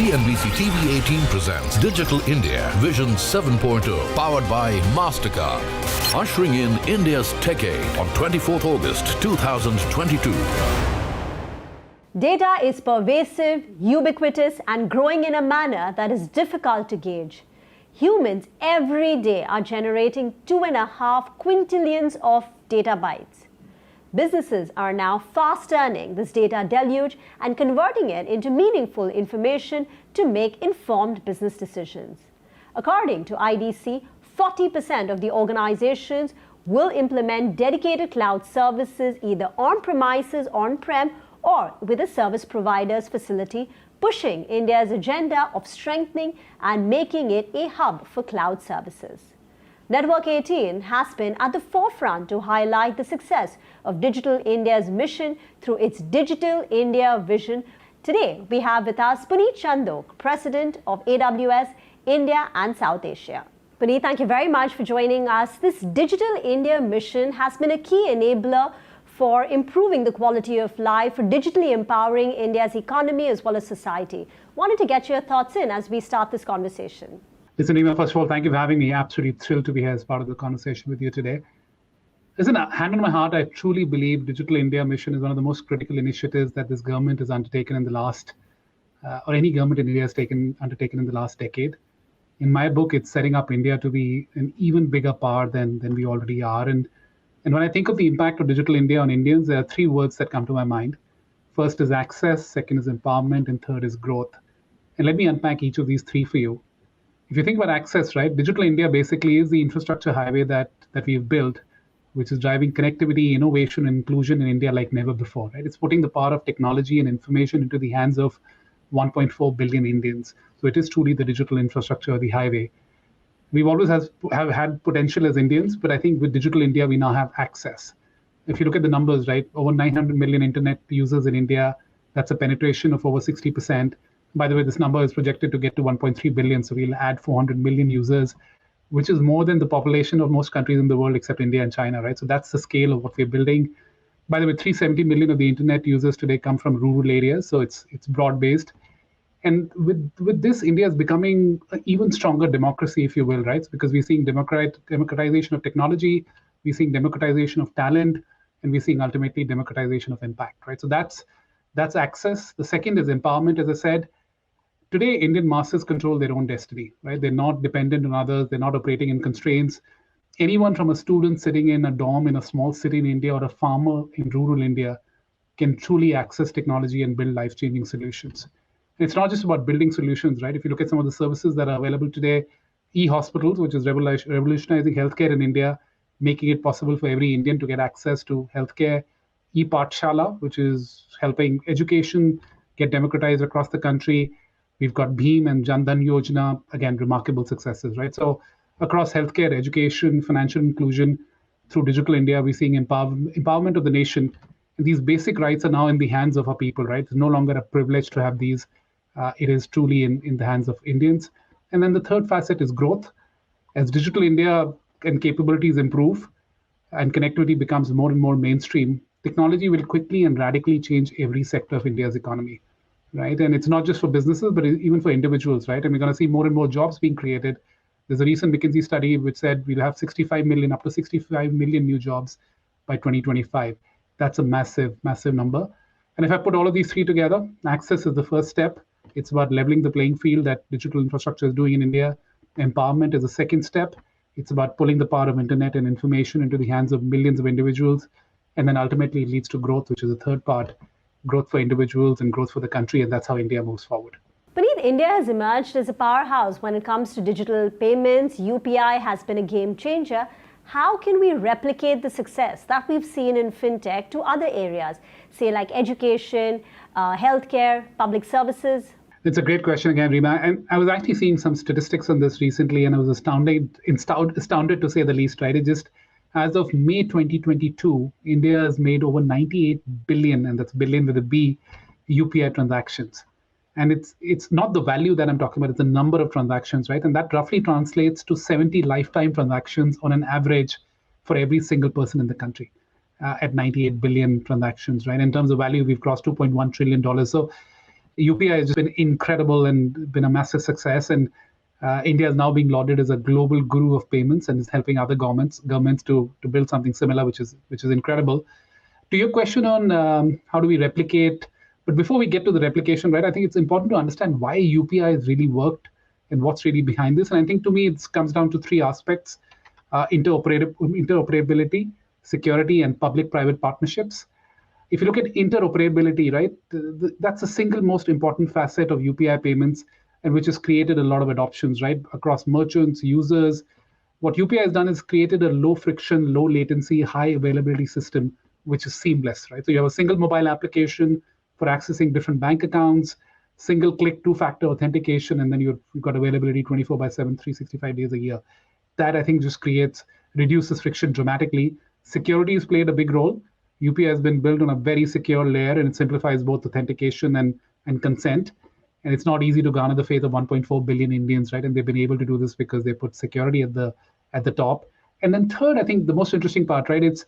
CNBC-TV18 presents Digital India Vision 7.0, powered by MasterCard. Ushering in India's Techade on 24th August 2022. Data is pervasive, ubiquitous, and growing in a manner that is difficult to gauge. Humans every day are generating 2.5 quintillions of data bytes. Businesses are now fast turning this data deluge and converting it into meaningful information to make informed business decisions. According to IDC, 40% of the organizations will implement dedicated cloud services either on-premises, on-prem, or with a service provider's facility, pushing India's agenda of strengthening and making it a hub for cloud services. Network 18 has been at the forefront to highlight the success of Digital India's mission through its Digital India vision. Today, we have with us Puneet Chandok, President of AWS India and South Asia. Puneet, thank you very much for joining us. This Digital India mission has been a key enabler for improving the quality of life, for digitally empowering India's economy as well as society. Wanted to get your thoughts in as we start this conversation. Listen, Nima, first of all, thank you for having me. Absolutely thrilled to be here as part of the conversation with you today. Listen, hand on my heart, I truly believe Digital India mission is one of the most critical initiatives that this government has undertaken in the last, or any government in India has undertaken in the last decade. In my book, it's setting up India to be an even bigger power than we already are. And when I think of the impact of Digital India on Indians, there are three words that come to my mind. First is access, second is empowerment, and third is growth. And let me unpack each of these three for you. If you think about access, right, Digital India basically is the infrastructure highway that we've built, which is driving connectivity, innovation, and inclusion in India like never before. Right? It's putting the power of technology and information into the hands of 1.4 billion Indians. So it is truly the digital infrastructure, the highway. We've always have had potential as Indians, but I think with Digital India, we now have access. If you look at the numbers, right, over 900 million internet users in India, that's a penetration of over 60%. By the way, this number is projected to get to 1.3 billion, so we'll add 400 million users, which is more than the population of most countries in the world except India and China, right? So that's the scale of what we're building. By the way, 370 million of the internet users today come from rural areas, so it's broad-based. And with this, India is becoming an even stronger democracy, if you will, right? Because we're seeing democratization of technology, we're seeing democratization of talent, and we're seeing ultimately democratization of impact, right? So that's access. The second is empowerment, as I said. Today, Indian masses control their own destiny, right? They're not dependent on others. They're not operating in constraints. Anyone from a student sitting in a dorm in a small city in India or a farmer in rural India can truly access technology and build life-changing solutions. And it's not just about building solutions, right? If you look at some of the services that are available today, e-hospitals, which is revolutionizing healthcare in India, making it possible for every Indian to get access to healthcare. E-Pathshala, which is helping education get democratized across the country. We've got Bheem and Jan Dhan Yojana, again, remarkable successes, right? So across healthcare, education, financial inclusion, through Digital India, we're seeing empowerment of the nation. And these basic rights are now in the hands of our people, right? It's no longer a privilege to have these. It is truly in the hands of Indians. And then the third facet is growth. As Digital India and capabilities improve and connectivity becomes more and more mainstream, technology will quickly and radically change every sector of India's economy. Right, and it's not just for businesses, but even for individuals, right? And we're going to see more and more jobs being created. There's a recent McKinsey study which said we'll have 65 million, up to 65 million new jobs by 2025. That's a massive, massive number. And if I put all of these three together, access is the first step. It's about leveling the playing field that digital infrastructure is doing in India. Empowerment is the second step. It's about pulling the power of internet and information into the hands of millions of individuals. And then ultimately it leads to growth, which is the third part. Growth for individuals and growth for the country, and that's how India moves forward. Puneet, India has emerged as a powerhouse when it comes to digital payments. UPI has been a game changer. How can we replicate the success that we've seen in fintech to other areas, say like education, healthcare, public services? It's a great question again, Rima. And I was actually seeing some statistics on this recently, and I was astounded to say the least, right? It just, as of May 2022, India has made over 98 billion, and that's billion with a B, UPI transactions. And it's not the value that I'm talking about, it's the number of transactions, right? And that roughly translates to 70 lifetime transactions on an average for every single person in the country at 98 billion transactions, right? In terms of value, we've crossed $2.1 trillion. So UPI has just been incredible and been a massive success. And India is now being lauded as a global guru of payments and is helping other governments to build something similar, which is incredible. To your question on how do we replicate, but before we get to the replication, right, I think it's important to understand why UPI has really worked and what's really behind this. And I think to me, it comes down to three aspects: interoperability, security, and public-private partnerships. If you look at interoperability, right, that's the single most important facet of UPI payments, and which has created a lot of adoptions, right, across merchants, users. What UPI has done is created a low friction, low latency, high availability system, which is seamless, right? So you have a single mobile application for accessing different bank accounts, single click, two-factor authentication, and then you've got availability 24/7, 365 days a year. That I think just reduces friction dramatically. Security has played a big role. UPI has been built on a very secure layer, and it simplifies both authentication and consent. And it's not easy to garner the faith of 1.4 billion Indians, right? And they've been able to do this because they put security at the top. And then third, I think the most interesting part, right? It's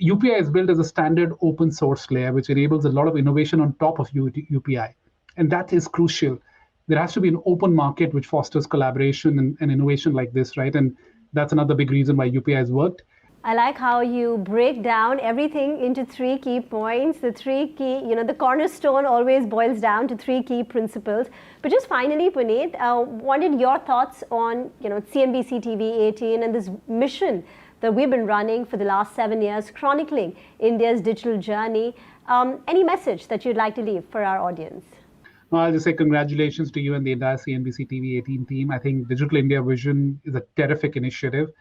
UPI is built as a standard open source layer, which enables a lot of innovation on top of UPI. And that is crucial. There has to be an open market which fosters collaboration and innovation like this, right? And that's another big reason why UPI has worked. I like how you break down everything into three key points. The three key, the cornerstone always boils down to three key principles. But just finally, Puneet, wanted your thoughts on, CNBC TV18 and this mission that we've been running for the last 7 years, chronicling India's digital journey. Any message that you'd like to leave for our audience? Well, I'll just say congratulations to you and the entire CNBC TV18 team. I think Digital India Vision is a terrific initiative.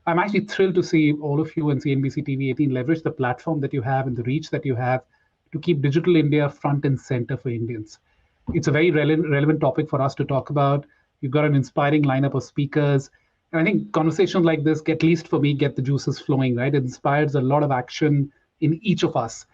I'm actually thrilled to see all of you and CNBC TV18 leverage the platform that you have and the reach that you have to keep Digital India front and center for Indians. It's a very relevant topic for us to talk about. You've got an inspiring lineup of speakers. And I think conversations like this, at least for me, get the juices flowing, right? It inspires a lot of action in each of us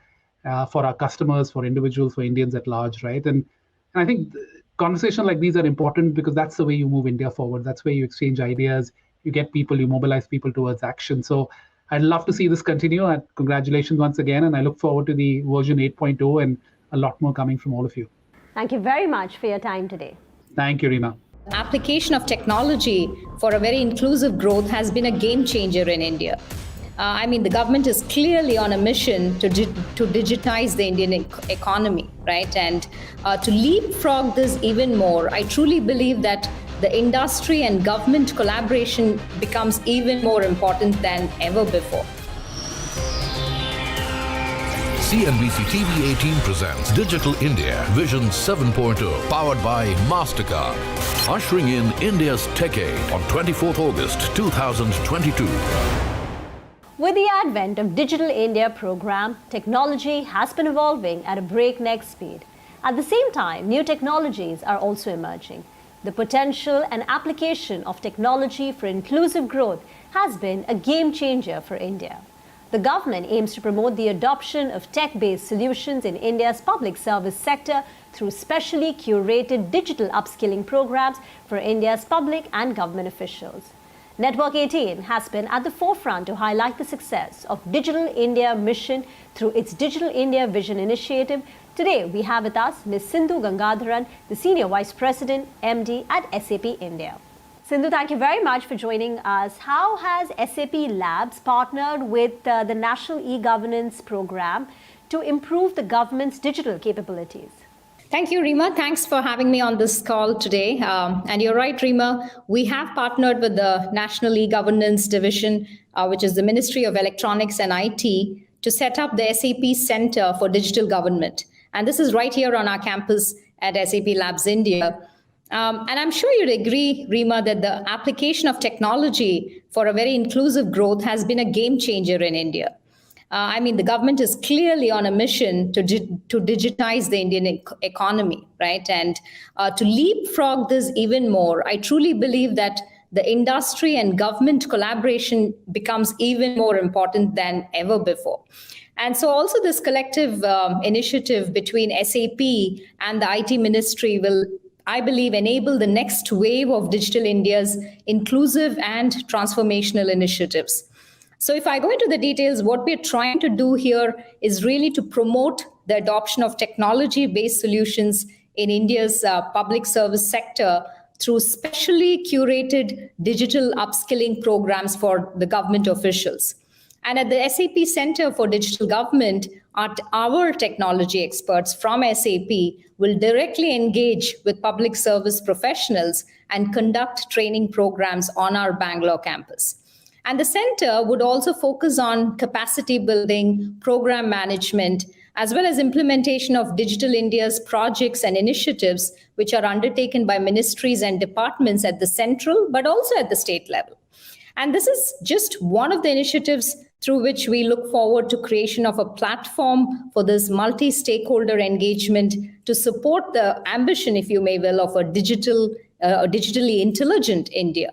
for our customers, for individuals, for Indians at large, right? And I think conversations like these are important because that's the way you move India forward. That's where you exchange ideas. You get people, you mobilize people towards action. So I'd love to see this continue. And congratulations once again. And I look forward to the version 8.0 and a lot more coming from all of you. Thank you very much for your time today. Thank you, Rima. Application of technology for a very inclusive growth has been a game changer in India. The government is clearly on a mission to digitize the Indian economy, right? And to leapfrog this even more, I truly believe that the industry and government collaboration becomes even more important than ever before. CNBC TV18 presents Digital India Vision 7.0, powered by MasterCard, ushering in India's Techade on 24th August 2022. With the advent of Digital India program, technology has been evolving at a breakneck speed. At the same time, new technologies are also emerging. The potential and application of technology for inclusive growth has been a game changer for India. The government aims to promote the adoption of tech-based solutions in India's public service sector through specially curated digital upskilling programs for India's public and government officials. Network 18 has been at the forefront to highlight the success of Digital India mission through its Digital India Vision initiative. Today, we have with us Ms. Sindhu Gangadharan, the Senior Vice President, MD at SAP India. Sindhu, thank you very much for joining us. How has SAP Labs partnered with the National E-Governance Program to improve the government's digital capabilities? Thank you, Rima. Thanks for having me on this call today. And you're right, Rima, we have partnered with the National E-Governance Division, which is the Ministry of Electronics and IT, to set up the SAP Center for Digital Government. And this is right here on our campus at SAP Labs India. And I'm sure you'd agree, Rima, that the application of technology for a very inclusive growth has been a game changer in India. The government is clearly on a mission to digitize the Indian economy, right? And to leapfrog this even more, I truly believe that the industry and government collaboration becomes even more important than ever before. And so also this collective initiative between SAP and the IT ministry will, I believe, enable the next wave of Digital India's inclusive and transformational initiatives. So if I go into the details, what we're trying to do here is really to promote the adoption of technology-based solutions in India's public service sector through specially curated digital upskilling programs for the government officials. And at the SAP Center for Digital Government, our technology experts from SAP will directly engage with public service professionals and conduct training programs on our Bangalore campus. And the center would also focus on capacity building, program management, as well as implementation of Digital India's projects and initiatives, which are undertaken by ministries and departments at the central, but also at the state level. And this is just one of the initiatives through which we look forward to creation of a platform for this multi-stakeholder engagement to support the ambition, if you may will, of a digitally intelligent India.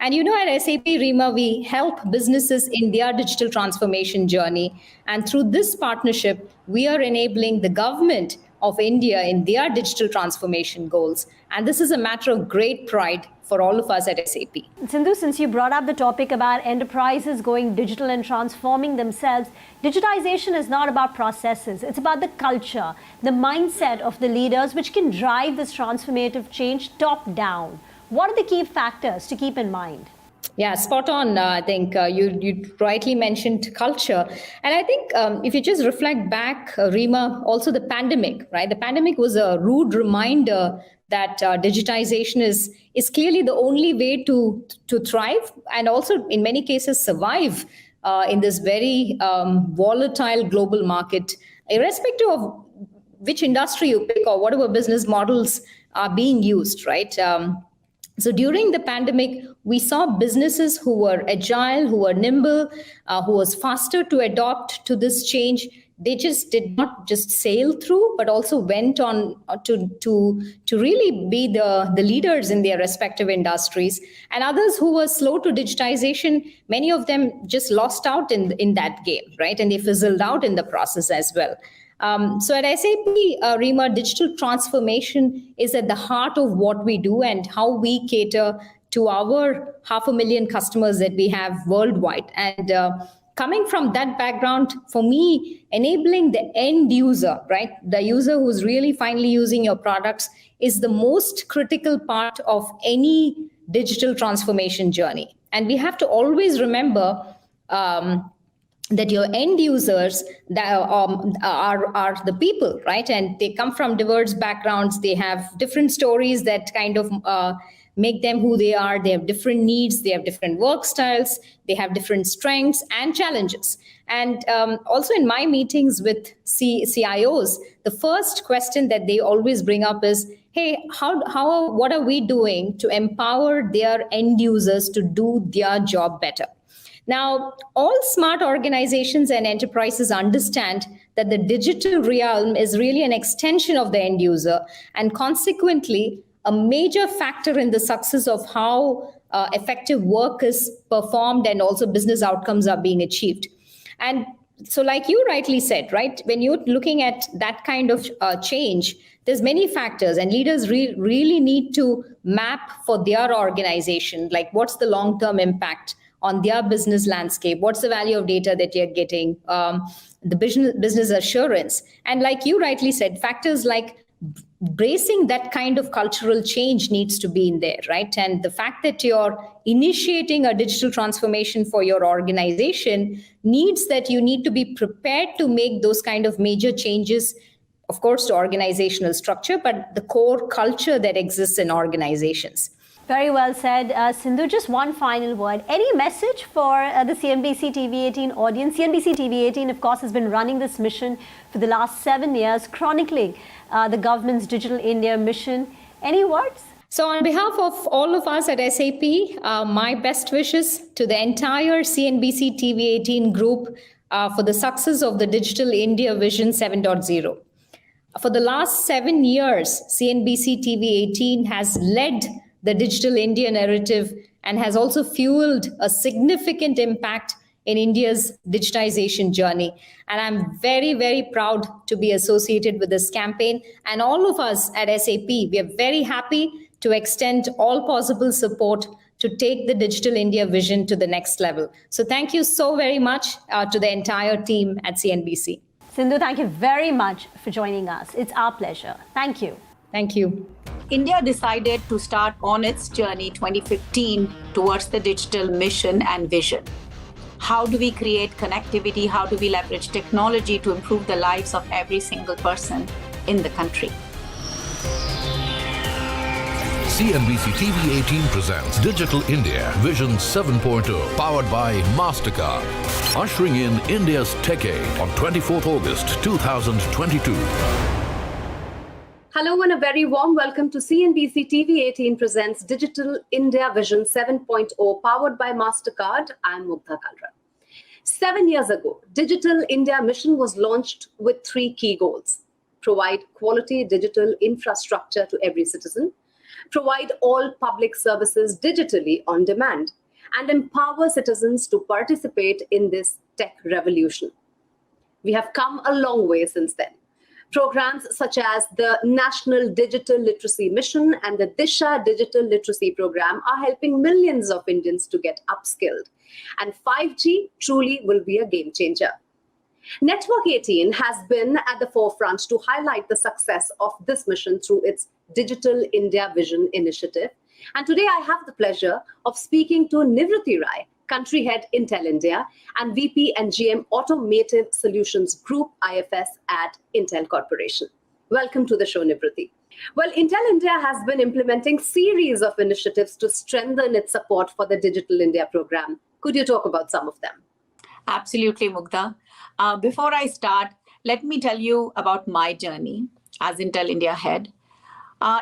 And at SAP Rima, we help businesses in their digital transformation journey. And through this partnership, we are enabling the government of India in their digital transformation goals. And this is a matter of great pride for all of us at SAP. Sindhu, since you brought up the topic about enterprises going digital and transforming themselves, digitization is not about processes. It's about the culture, the mindset of the leaders, which can drive this transformative change top down. What are the key factors to keep in mind? Yeah, spot on. I think you rightly mentioned culture. And I think if you just reflect back, Rima, also the pandemic, right? The pandemic was a rude reminder that digitization is clearly the only way to thrive and also in many cases survive in this very volatile global market, irrespective of which industry you pick or whatever business models are being used, right? So during the pandemic, we saw businesses who were agile, who were nimble, who was faster to adopt to this change. They just did not just sail through, but also went on to really be the leaders in their respective industries. And others who were slow to digitization, many of them just lost out in that game, right? And they fizzled out in the process as well. So at SAP, Rima, digital transformation is at the heart of what we do and how we cater to our 500,000 customers that we have worldwide. And coming from that background, for me, enabling the end user, right, the user who's really finally using your products is the most critical part of any digital transformation journey. And we have to always remember that your end users that are the people, right? And they come from diverse backgrounds. They have different stories that kind of make them who they are. They have different needs. They have different work styles. They have different strengths and challenges. And also in my meetings with CIOs, the first question that they always bring up is, hey, what are we doing to empower their end users to do their job better? Now, all smart organizations and enterprises understand that the digital realm is really an extension of the end user and consequently a major factor in the success of how effective work is performed and also business outcomes are being achieved. And so like you rightly said, right, when you're looking at that kind of change, there's many factors and leaders really need to map for their organization, like what's the long-term impact on their business landscape, what's the value of data that you're getting, the business assurance. And like you rightly said, factors like bracing that kind of cultural change needs to be in there, right? And the fact that you're initiating a digital transformation for your organization needs that you need to be prepared to make those kind of major changes, of course, to organizational structure, but the core culture that exists in organizations. Very well said. Sindhu, just one final word. Any message for the CNBC-TV18 audience? CNBC-TV18, of course, has been running this mission for the last 7 years, chronicling the government's Digital India mission. Any words? So on behalf of all of us at SAP, my best wishes to the entire CNBC-TV18 group for the success of the Digital India Vision 7.0. For the last 7 years, CNBC-TV18 has led the Digital India narrative and has also fueled a significant impact in India's digitization journey. And I'm very, very proud to be associated with this campaign. And all of us at SAP, we are very happy to extend all possible support to take the Digital India vision to the next level. So thank you so very much to the entire team at CNBC. Sindhu, thank you very much for joining us. It's our pleasure. Thank you. Thank you. India decided to start on its journey 2015 towards the digital mission and vision. How do we create connectivity? How do we leverage technology to improve the lives of every single person in the country? CNBC TV18 presents Digital India Vision 7.0, powered by MasterCard, ushering in India's Techade on 24th August 2022. Hello and a very warm welcome to CNBC TV18 presents Digital India Vision 7.0, powered by MasterCard. I'm Mugdha Kalra. 7 years ago, Digital India Mission was launched with 3 key goals: provide quality digital infrastructure to every citizen, provide all public services digitally on demand, and empower citizens to participate in this tech revolution. We have come a long way since then. Programs such as the National Digital Literacy Mission and the Disha Digital Literacy Program are helping millions of Indians to get upskilled. And 5G truly will be a game changer. Network 18 has been at the forefront to highlight the success of this mission through its Digital India Vision initiative. And today I have the pleasure of speaking to Nivriti Rai, Country Head Intel India and VP and GM Automotive Solutions Group IFS at Intel Corporation. Welcome to the show, Nivriti. Well, Intel India has been implementing series of initiatives to strengthen its support for the Digital India program. Could you talk about some of them? Absolutely, Mugdha. Before I start, let me tell you about my journey as Intel India head.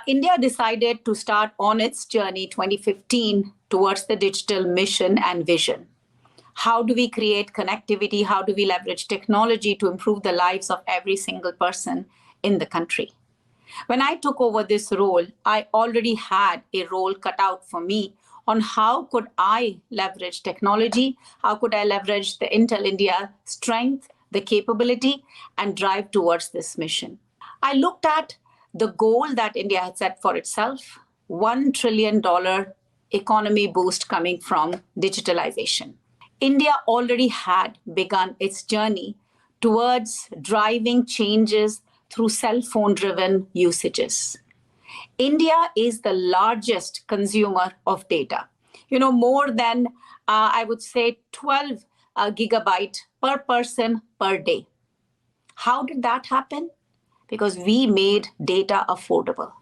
India decided to start on its journey 2015 towards the digital mission and vision. How do we create connectivity? How do we leverage technology to improve the lives of every single person in the country? When I took over this role, I already had a role cut out for me on how could I leverage technology, how could I leverage the Intel India strength, the capability, and drive towards this mission. I looked at the goal that India had set for itself, $1 trillion economy boost coming from digitalization. India already had begun its journey towards driving changes through cell phone-driven usages. India is the largest consumer of data. More than, I would say, 12 gigabyte per person per day. How did that happen? Because we made data affordable.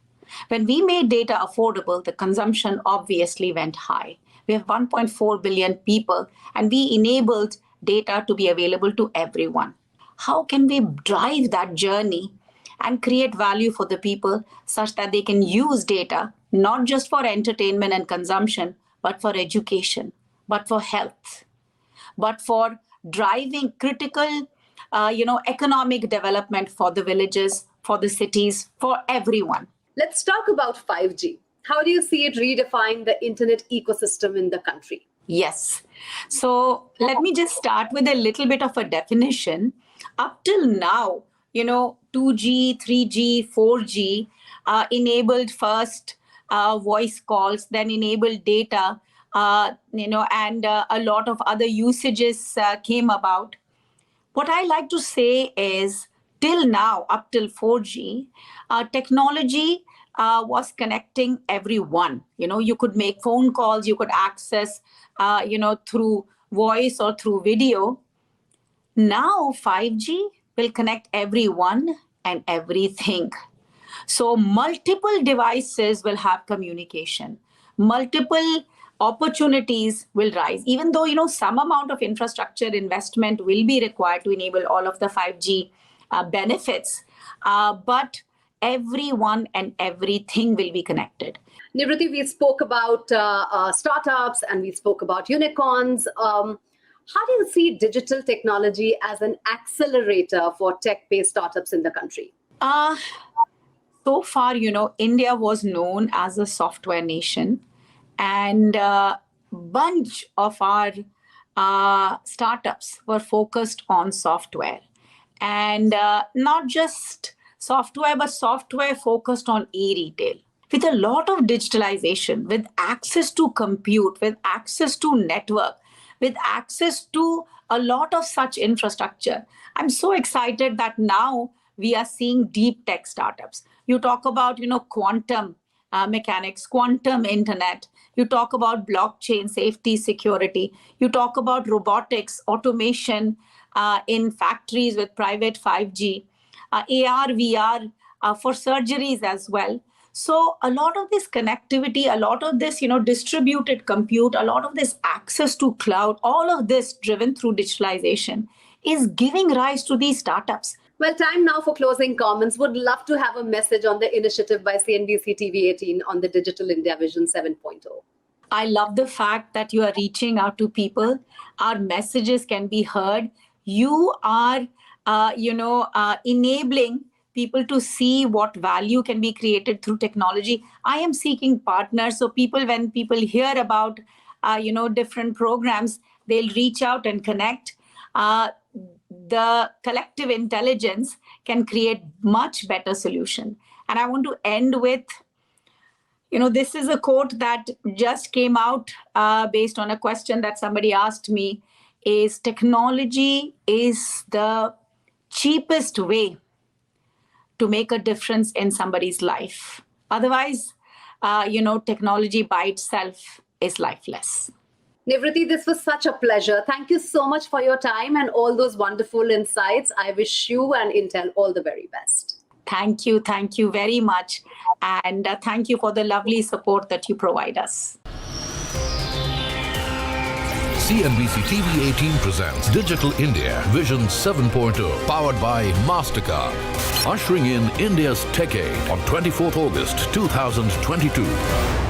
When we made data affordable, the consumption obviously went high. We have 1.4 billion people, and we enabled data to be available to everyone. How can we drive that journey and create value for the people such that they can use data, not just for entertainment and consumption, but for education, but for health, but for driving critical economic development for the villages, for the cities, for everyone. Let's talk about 5G. How do you see it redefine the internet ecosystem in the country? Yes. So let me just start with a little bit of a definition. Up till now, 2G, 3G, 4G enabled first voice calls, then enabled data, and a lot of other usages came about. What I like to say is, till now, up till 4G, technology was connecting everyone. You could make phone calls, you could access, through voice or through video. Now 5G will connect everyone and everything. So multiple devices will have communication. Multiple opportunities will rise, even though, some amount of infrastructure investment will be required to enable all of the 5G benefits, but everyone and everything will be connected. Nivriti, we spoke about startups and we spoke about unicorns. How do you see digital technology as an accelerator for tech-based startups in the country? So far, India was known as a software nation, and a bunch of our startups were focused on software. And not just software, but software focused on e-retail. with a lot of digitalization, with access to compute, with access to network, with access to a lot of such infrastructure. I'm so excited that now we are seeing deep tech startups. You talk about, quantum mechanics, quantum internet. You talk about blockchain, safety, security. You talk about robotics, automation in factories with private 5G, AR, VR for surgeries as well. So a lot of this connectivity, a lot of this, distributed compute, a lot of this access to cloud, all of this driven through digitalization is giving rise to these startups. Well, time now for closing comments. Would love to have a message on the initiative by CNBC-TV18 on the Digital India Vision 7.0. I love the fact that you are reaching out to people. Our messages can be heard. You are, enabling people to see what value can be created through technology. I am seeking partners. So when people hear about, different programs, they'll reach out and connect. The collective intelligence can create much better solution. And I want to end with, this is a quote that just came out based on a question that somebody asked me, is technology is the cheapest way to make a difference in somebody's life. Otherwise, technology by itself is lifeless. Nivriti, this was such a pleasure. Thank you so much for your time and all those wonderful insights. I wish you and Intel all the very best. Thank you very much. And thank you for the lovely support that you provide us. CNBC TV18 presents Digital India Vision 7.0, powered by MasterCard. Ushering in India's Tech Aid on 24th August 2022.